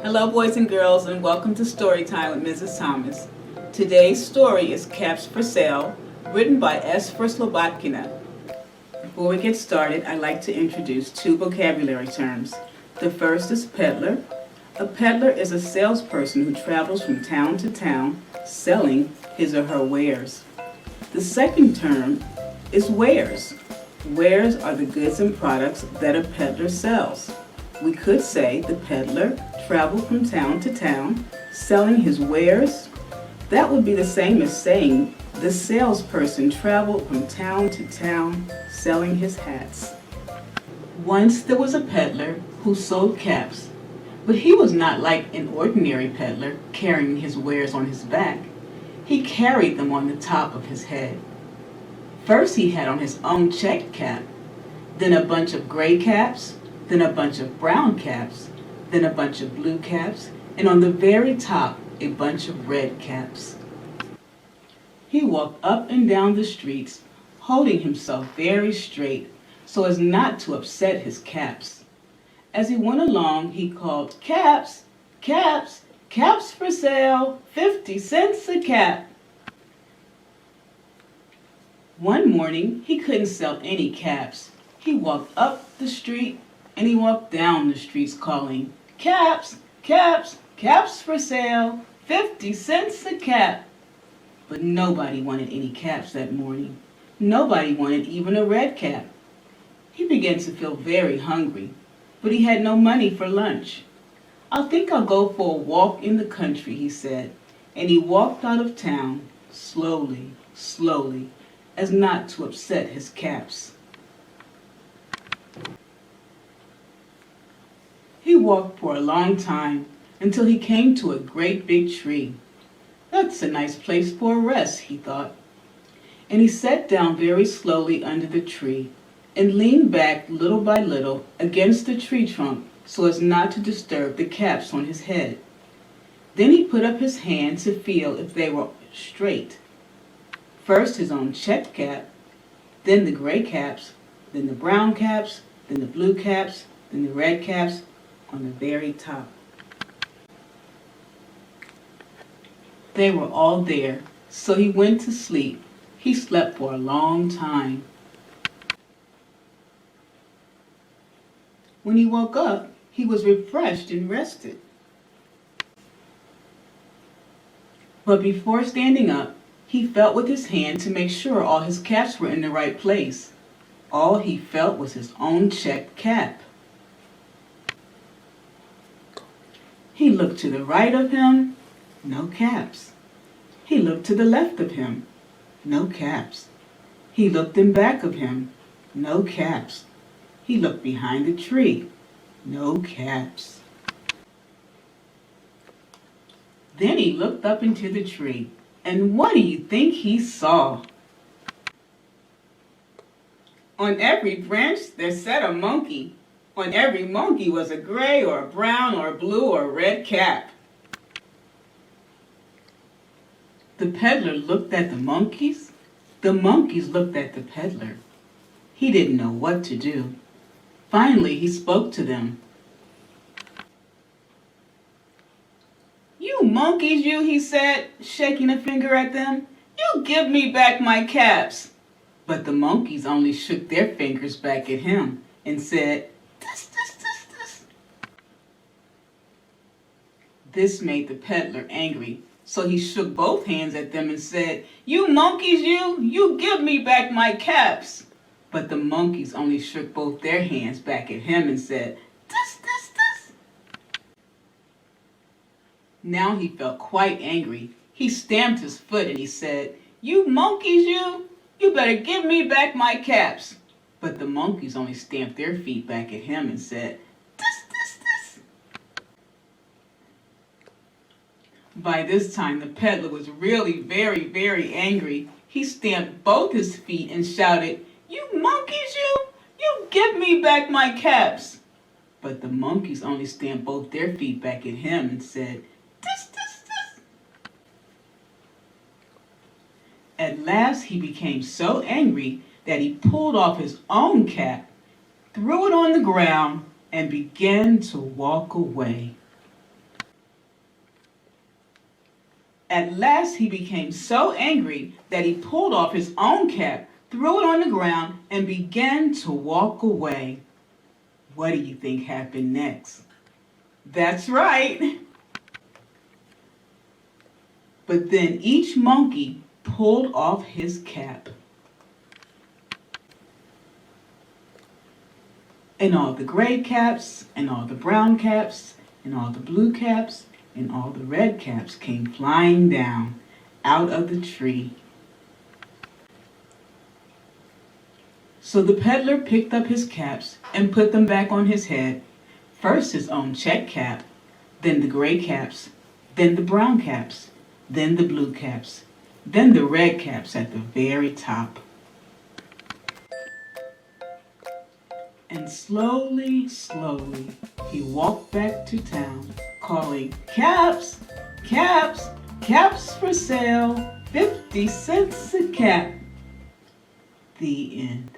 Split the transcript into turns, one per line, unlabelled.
Hello, boys and girls, and welcome to Storytime with Mrs. Thomas. Today's story is Caps for Sale, written by Esphyr Slobodkina. Before we get started, I'd like to introduce two vocabulary terms. The first is peddler. A peddler is a salesperson who travels from town to town selling his or her wares. The second term is wares. Wares are the goods and products that a peddler sells. We could say the peddler traveled from town to town selling his wares. That would be the same as saying the salesperson traveled from town to town selling his hats. Once there was a peddler who sold caps, but he was not like an ordinary peddler carrying his wares on his back. He carried them on the top of his head. First he had on his own checked cap, then a bunch of gray caps, then a bunch of brown caps, then a bunch of blue caps, and on the very top, a bunch of red caps. He walked up and down the streets, holding himself very straight so as not to upset his caps. As he went along, he called, "Caps, caps, caps for sale, 50 cents a cap." One morning, he couldn't sell any caps. He walked up the street and he walked down the streets calling, "Caps, caps, caps for sale, 50 cents a cap." But nobody wanted any caps that morning. Nobody wanted even a red cap. He began to feel very hungry, but he had no money for lunch. "I think I'll go for a walk in the country," he said, and he walked out of town, slowly, slowly, as not to upset his caps. He walked for a long time until he came to a great big tree. "That's a nice place for a rest," he thought. And he sat down very slowly under the tree and leaned back little by little against the tree trunk so as not to disturb the caps on his head. Then he put up his hand to feel if they were straight. First his own checked cap, then the gray caps, then the brown caps, then the blue caps, then the red caps on the very top. They were all there, so he went to sleep. He slept for a long time. When he woke up, he was refreshed and rested. But before standing up, he felt with his hand to make sure all his caps were in the right place. All he felt was his own checked cap. He looked to the right of him, no caps. He looked to the left of him, no caps. He looked in back of him, no caps. He looked behind the tree, no caps. Then he looked up into the tree, and what do you think he saw? On every branch there sat a monkey. On every monkey was a gray or a brown or a blue or a red cap. The peddler looked at the monkeys. The monkeys looked at the peddler. He didn't know what to do. Finally, he spoke to them. "You monkeys, you," he said, shaking a finger at them. "You give me back my caps." But the monkeys only shook their fingers back at him and said, "Tss, tss, tss, tss." This made the peddler angry, so he shook both hands at them and said, "You monkeys, you give me back my caps." But the monkeys only shook both their hands back at him and said, "Tss, tss, tss." Now he felt quite angry. He stamped his foot and he said, "You monkeys, you better give me back my caps." But the monkeys only stamped their feet back at him and said, "Tss, tss, tss." By this time, the peddler was really very, very angry. He stamped both his feet and shouted, "You monkeys, you give me back my caps." But the monkeys only stamped both their feet back at him and said, "Tss, tss, tss." At last he became so angry that he pulled off his own cap, threw it on the ground, and began to walk away. At last he became so angry that he pulled off his own cap, threw it on the ground, and began to walk away. What do you think happened next? That's right. But then each monkey pulled off his cap. And all the gray caps, and all the brown caps, and all the blue caps, and all the red caps came flying down out of the tree. So the peddler picked up his caps and put them back on his head. First his own check cap, then the gray caps, then the brown caps, then the blue caps, then the red caps at the very top. And slowly, slowly, he walked back to town, calling, "Caps, caps, caps for sale, 50 cents a cap." The end.